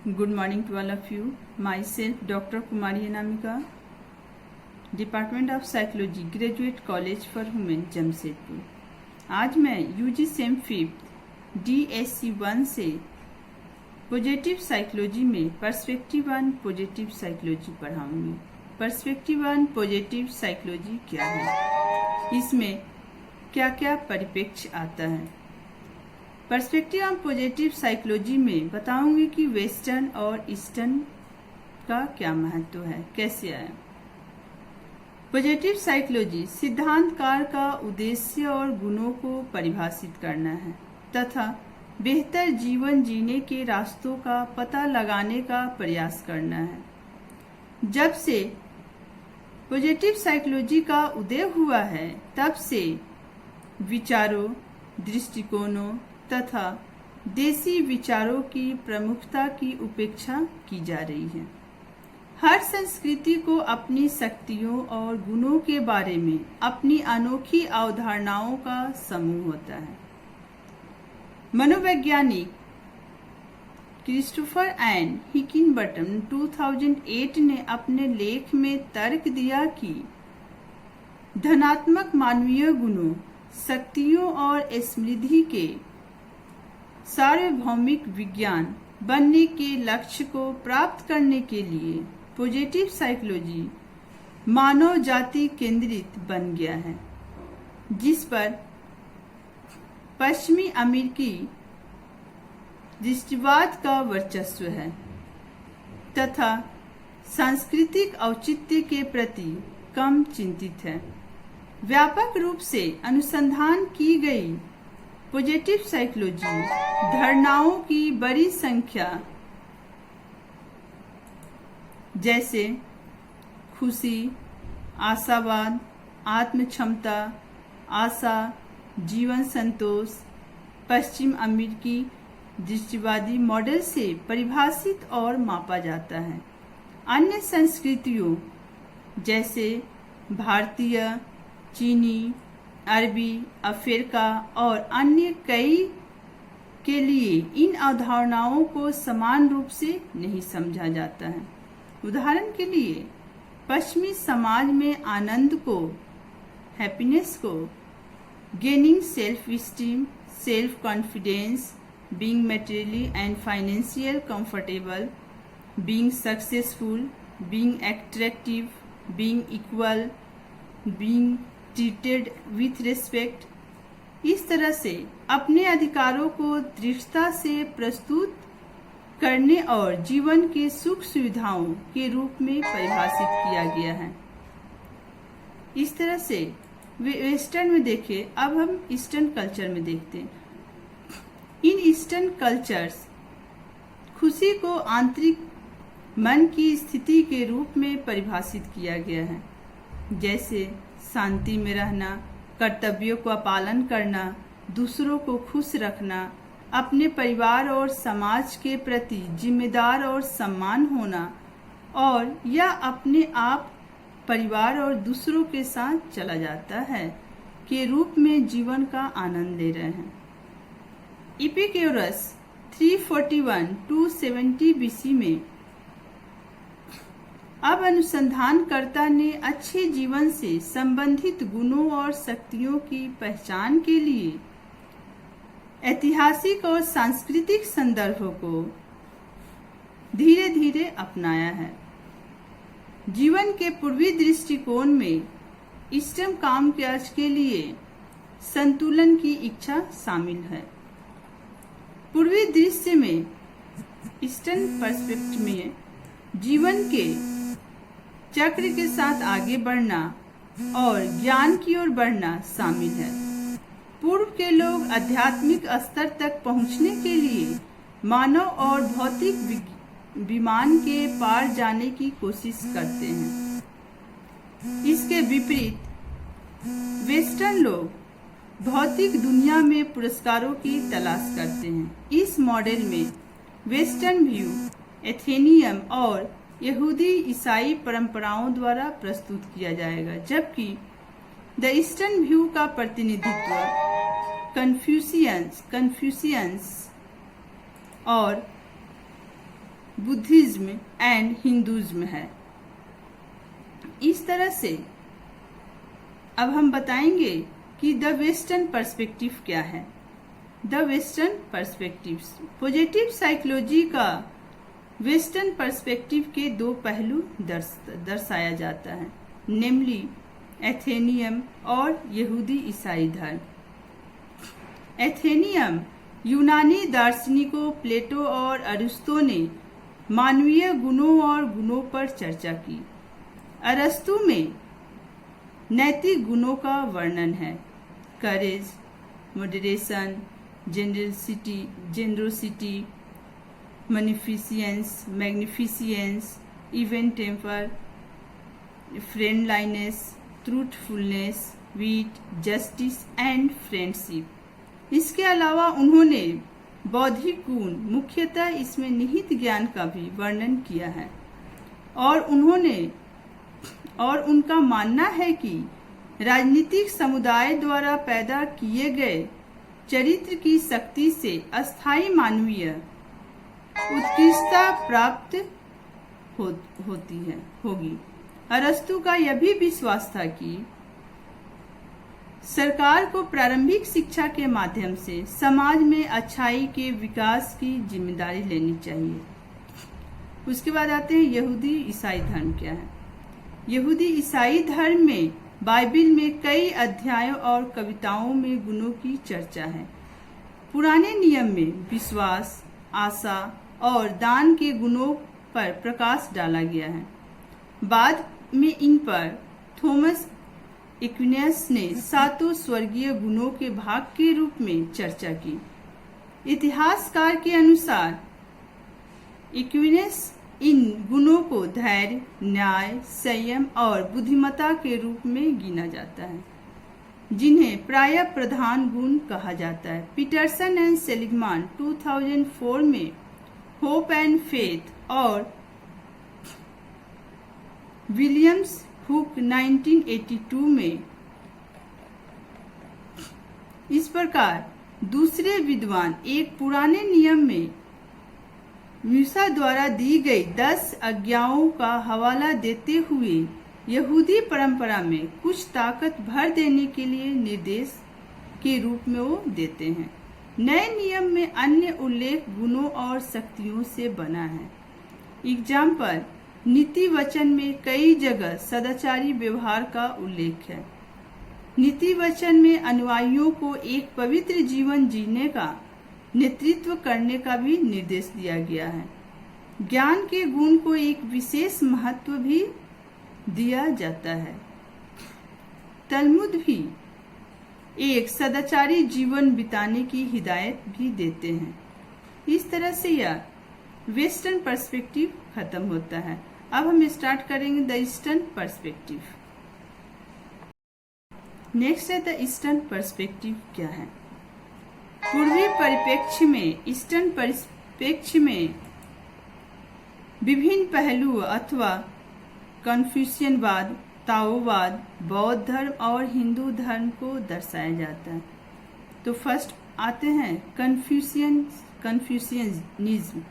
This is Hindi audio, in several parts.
Good morning to all of you. Myself, Dr. Kumari Anamika, department of psychology, graduate college for women, Jamshedpur. आज मैं यूजी सेम 5 DSC 1 से पॉजिटिव साइकोलॉजी में पर्सपेक्टिव ऑन पॉजिटिव साइकोलॉजी पढ़ाऊंगी। पर्सपेक्टिव ऑन पॉजिटिव साइकोलॉजी क्या है, इसमें क्या क्या परिप्रेक्ष्य आता है। पर्सपेक्टिव ऑन पॉजिटिव साइकोलॉजी में बताऊंगी कि वेस्टर्न और ईस्टर्न का क्या महत्व है, कैसे आया। पॉजिटिव साइकोलॉजी सिद्धांतकार का उद्देश्य और गुणों को परिभाषित करना है तथा बेहतर जीवन जीने के रास्तों का पता लगाने का प्रयास करना है। जब से पॉजिटिव साइकोलॉजी का उदय हुआ है, तब से विचारों, दृष्टिकोणों तथा देसी विचारों की प्रमुखता की उपेक्षा की जा रही है। हर संस्कृति को अपनी शक्तियों और गुणों के बारे में अपनी अनोखी अवधारणाओं का समूह होता है। मनोवैज्ञानिक क्रिस्टोफर एन हिकिनबर्टन 2008 ने अपने लेख में तर्क दिया कि धनात्मक मानवीय गुणों, शक्तियों और समृद्धि के सार्वभौमिक विज्ञान बनने के लक्ष्य को प्राप्त करने के लिए पॉजिटिव साइकोलॉजी मानव जाति केंद्रित बन गया है, जिस पर पश्चिमी अमेरिकी दृष्टिवाद का वर्चस्व है तथा सांस्कृतिक औचित्य के प्रति कम चिंतित है। व्यापक रूप से अनुसंधान की गई पॉजिटिव साइकोलॉजी धारणाओं की बड़ी संख्या जैसे खुशी, आशावाद, आत्म क्षमता, आशा, जीवन संतोष पश्चिम अमेरिकी दृष्टिवादी मॉडल से परिभाषित और मापा जाता है। अन्य संस्कृतियों जैसे भारतीय, चीनी, अरबी, अफ्रीका और अन्य कई के लिए इन अवधारणाओं को समान रूप से नहीं समझा जाता है। उदाहरण के लिए पश्चिमी समाज में आनंद को, हैप्पीनेस को, gaining self esteem, self confidence, being materially and financial comfortable, being successful, being attractive, being equal, being treated with respect, इस तरह से अपने अधिकारों को दृढ़ता से प्रस्तुत करने और जीवन के सुख सुविधाओं के रूप में परिभाषित किया गया है। इस तरह से वेस्टर्न में देखें। अब हम ईस्टर्न कल्चर में देखते हैं। इन ईस्टर्न कल्चर्स खुशी को आंतरिक मन की स्थिति के रूप में परिभाषित किया गया है, जैसे शांति में रहना, कर्तव्यों का पालन करना, दूसरों को खुश रखना, अपने परिवार और समाज के प्रति जिम्मेदार और सम्मान होना, और यह अपने आप, परिवार और दूसरों के साथ चला जाता है के रूप में जीवन का आनंद ले रहे हैं। इपिक्यूरस 341-270 BC में अब अनुसंधानकर्ता ने अच्छे जीवन से संबंधित गुणों और शक्तियों की पहचान के लिए ऐतिहासिक और सांस्कृतिक संदर्भों को धीरे धीरे अपनाया है। जीवन के पूर्वी दृष्टिकोण में ईस्टर्न कामकाज के लिए संतुलन की इच्छा शामिल है। पूर्वी दृश्य में, ईस्टर्न पर्सपेक्टिव में, जीवन के चक्र के साथ आगे बढ़ना और ज्ञान की ओर बढ़ना शामिल है। पूर्व के लोग आध्यात्मिक स्तर तक पहुंचने के लिए मानव और भौतिक विमान के पार जाने की कोशिश करते हैं। इसके विपरीत वेस्टर्न लोग भौतिक दुनिया में पुरस्कारों की तलाश करते हैं। इस मॉडल में वेस्टर्न व्यू एथेनियम और यहूदी ईसाई परंपराओं द्वारा प्रस्तुत किया जाएगा, जबकि द ईस्टर्न व्यू का प्रतिनिधित्व कन्फ्यूशियंस और बुद्धिज्म एंड हिंदुज्म है। इस तरह से अब हम बताएंगे कि द वेस्टर्न पर्सपेक्टिव क्या है। The western perspective, positive psychology का वेस्टर्न पर्सपेक्टिव के दो पहलू दर्शाया जाता है, नेमली एथेनियम और यहूदी ईसाई धर्म। एथेनियम यूनानी दार्शनिकों प्लेटो और अरिस्तो ने मानवीय गुणों और गुणों पर चर्चा की। अरस्तु में नैतिक गुणों का वर्णन है, courage, moderation, generosity, magnificence, even temper, friendliness, truthfulness, wit, justice and friendship. इसके अलावा उन्होंने बौद्धिक गुण, मुख्यतः इसमें निहित ज्ञान का भी वर्णन किया है और उनका मानना है कि राजनीतिक समुदाय द्वारा पैदा किए गए चरित्र की शक्ति से अस्थायी मानवीय उत्कृष्टता प्राप्त होगी। अरस्तु का यह भी विश्वास था कि सरकार को प्रारंभिक शिक्षा के माध्यम से समाज में अच्छाई के विकास की जिम्मेदारी लेनी चाहिए। उसके बाद आते हैं यहूदी ईसाई धर्म क्या है। यहूदी ईसाई धर्म में बाइबिल में कई अध्यायों और कविताओं में गुणों की चर्चा है। पुराने नियम में विश्वास, आशा और दान के गुणों पर प्रकाश डाला गया है। बाद में इन पर थॉमस एक्विनास ने सातों स्वर्गीय गुणों के भाग के रूप में चर्चा की। इतिहासकार के अनुसार एक्विनास इन गुणों को धैर्य, न्याय, संयम और बुद्धिमत्ता के रूप में गिना जाता है, जिन्हें प्रायः प्रधान गुण कहा जाता है। पीटरसन एंड सेलिगमैन 2004 में होप एंड फेथ और विलियम्स हुक 1982 में इस प्रकार दूसरे विद्वान एक पुराने नियम में मूसा द्वारा दी गई 10 आज्ञाओं का हवाला देते हुए यहूदी परंपरा में कुछ ताकत भर देने के लिए निर्देश के रूप में वो देते हैं। नए नियम में अन्य उल्लेख गुणों और शक्तियों से बना है। एग्जाम्पल, नीति वचन में कई जगह सदाचारी व्यवहार का उल्लेख है। नीति वचन में अनुयायियों को एक पवित्र जीवन जीने का नेतृत्व करने का भी निर्देश दिया गया है। ज्ञान के गुण को एक विशेष महत्व भी दिया जाता है। तलमुद भी एक सदाचारी जीवन बिताने की हिदायत भी देते हैं। इस तरह से यह वेस्टर्न पर्सपेक्टिव खत्म होता है। अब हम स्टार्ट करेंगे द ईस्टर्न पर्सपेक्टिव। नेक्स्ट है द ईस्टर्न पर्सपेक्टिव क्या है। पूर्वी परिप्रेक्ष्य में, ईस्टर्न परिप्रेक्ष्य में विभिन्न पहलुओं अथवा कन्फ्यूशियनवाद, ताओवाद, बौद्ध धर्म और हिंदू धर्म को दर्शाया जाता है। तो फर्स्ट आते हैं कन्फ्यूशियनिज्म।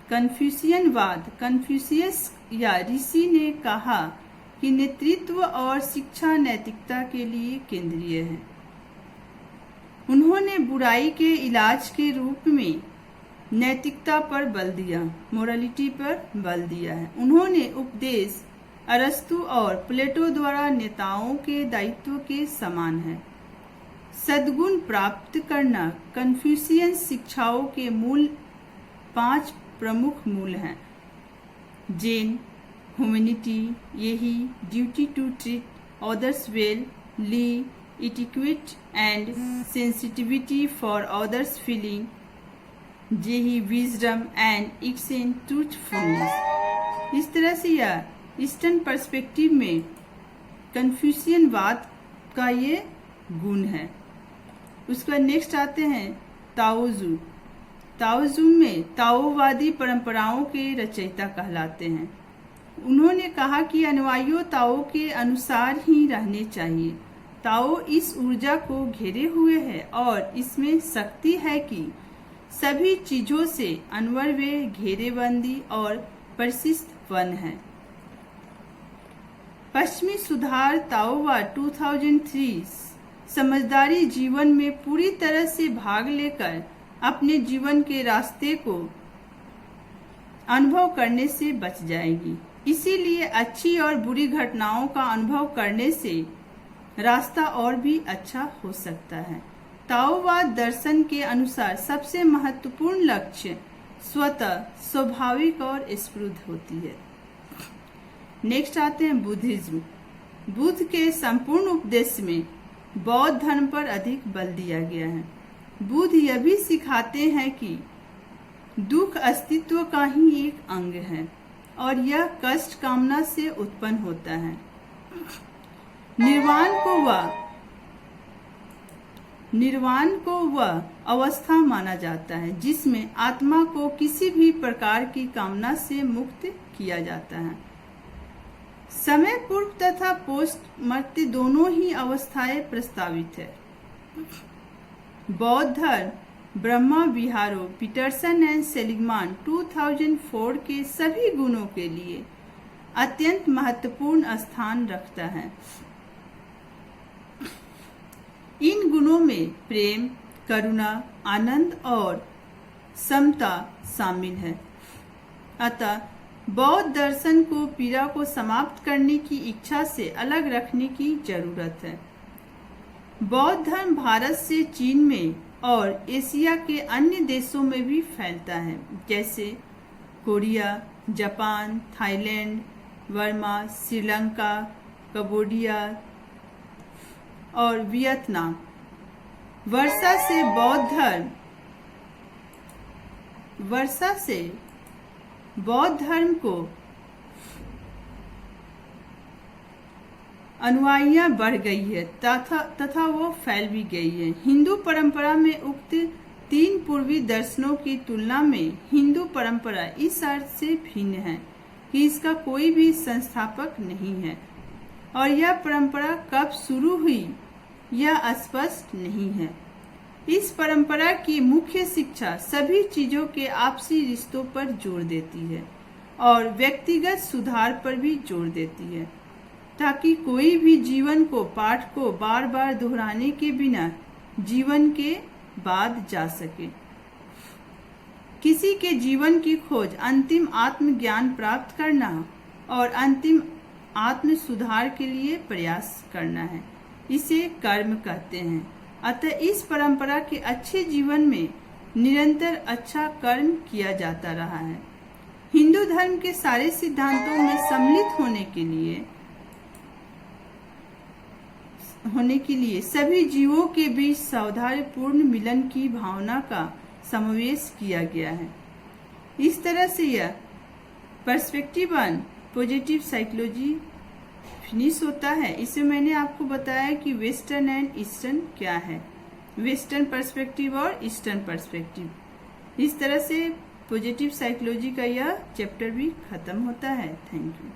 कन्फ्यूशियनवाद, कन्फ्यूशियस या ऋषि ने कहा कि नेतृत्व और शिक्षा नैतिकता के लिए केंद्रीय है। उन्होंने बुराई के इलाज के रूप में नैतिकता पर बल दिया, मोरालिटी पर बल दिया है। उन्होंने उपदेश अरस्तु और प्लेटो द्वारा नेताओं के दायित्व के समान है। सद्गुण प्राप्त करना कन्फ्यूशियन शिक्षाओं के मूल 5 प्रमुख मूल हैं। जेन, ह्यूमैनिटी, यही, duty to treat others well, li, etiquette and sensitivity for others feeling, जेही, विजडम एंड एक्सेंट ट्रूथफुलनेस। इस तरह से यह ईस्टर्न पर्सपेक्टिव में कन्फ्यूशियनवाद का ये गुण है। उसके बाद नेक्स्ट आते हैं ताओजू। ताओजू में ताओवादी परंपराओं के रचयिता कहलाते हैं। उन्होंने कहा कि अनुयायी ताओ के अनुसार ही रहने चाहिए। ताओ इस ऊर्जा को घेरे हुए है और इसमें शक्ति है कि सभी चीजों से अनवरवे घेरेबंदी और परिशिष्ट वन है। पश्चिमी सुधार ताओवा 2003 समझदारी जीवन में पूरी तरह से भाग लेकर अपने जीवन के रास्ते को अनुभव करने से बच जाएगी। इसीलिए अच्छी और बुरी घटनाओं का अनुभव करने से रास्ता और भी अच्छा हो सकता है। ताओवाद दर्शन के अनुसार सबसे महत्वपूर्ण लक्ष्य स्वतः स्वाभाविक और स्फुरित होती है। नेक्स्ट आते हैं बुद्धिज्म। बुद्ध के संपूर्ण उपदेश में बौद्ध धर्म पर अधिक बल दिया गया है। बुद्ध यह भी सिखाते हैं कि दुख अस्तित्व का ही एक अंग है और यह कष्ट कामना से उत्पन्न होता है। निर्वाण को वह अवस्था माना जाता है जिसमें आत्मा को किसी भी प्रकार की कामना से मुक्त किया जाता है। समय पूर्व तथा पोस्ट मृत्यु दोनों ही अवस्थाएं प्रस्तावित है। बौद्ध धर्म ब्रह्मा विहारों पीटरसन एंड सेलिगमान 2004 के सभी गुणों के लिए अत्यंत महत्वपूर्ण स्थान रखता है। इन गुणों में प्रेम, करुणा, आनंद और समता शामिल है। अतः बौद्ध दर्शन को पीड़ा को समाप्त करने की इच्छा से अलग रखने की जरूरत है। बौद्ध धर्म भारत से चीन में और एशिया के अन्य देशों में भी फैलता है, जैसे Korea, Japan, Thailand, Burma, Sri Lanka, Cambodia और वियतनाम। वर्षा से बौद्ध धर्म को अनुयायियां बढ़ गई है तथा वो फैल भी गई है। हिंदू परंपरा में उक्त 3 पूर्वी दर्शनों की तुलना में हिंदू परंपरा इस अर्थ से भिन्न है कि इसका कोई भी संस्थापक नहीं है और यह परंपरा कब शुरू हुई यह स्पष्ट नहीं है। इस परंपरा की मुख्य शिक्षा सभी चीजों के आपसी रिश्तों पर जोर देती है और व्यक्तिगत सुधार पर भी जोर देती है, ताकि कोई भी जीवन को पाठ को बार बार दोहराने के बिना जीवन के बाद जा सके। किसी के जीवन की खोज अंतिम आत्मज्ञान प्राप्त करना और अंतिम आत्म सुधार के लिए प्रयास करना है। इसे कर्म कहते हैं। अतः इस परंपरा के अच्छे जीवन में निरंतर अच्छा कर्म किया जाता रहा है। हिंदू धर्म के सारे सिद्धांतों में सम्मिलित होने के लिए सभी जीवों के बीच सौहार्दपूर्ण मिलन की भावना का समावेश किया गया है। इस तरह से यह perspective on positive psychology finish होता है। इसे मैंने आपको बताया कि वेस्टर्न एंड ईस्टर्न क्या है, वेस्टर्न पर्सपेक्टिव और ईस्टर्न पर्सपेक्टिव। इस तरह से पॉजिटिव साइकोलॉजी का यह चैप्टर भी खत्म होता है। Thank you.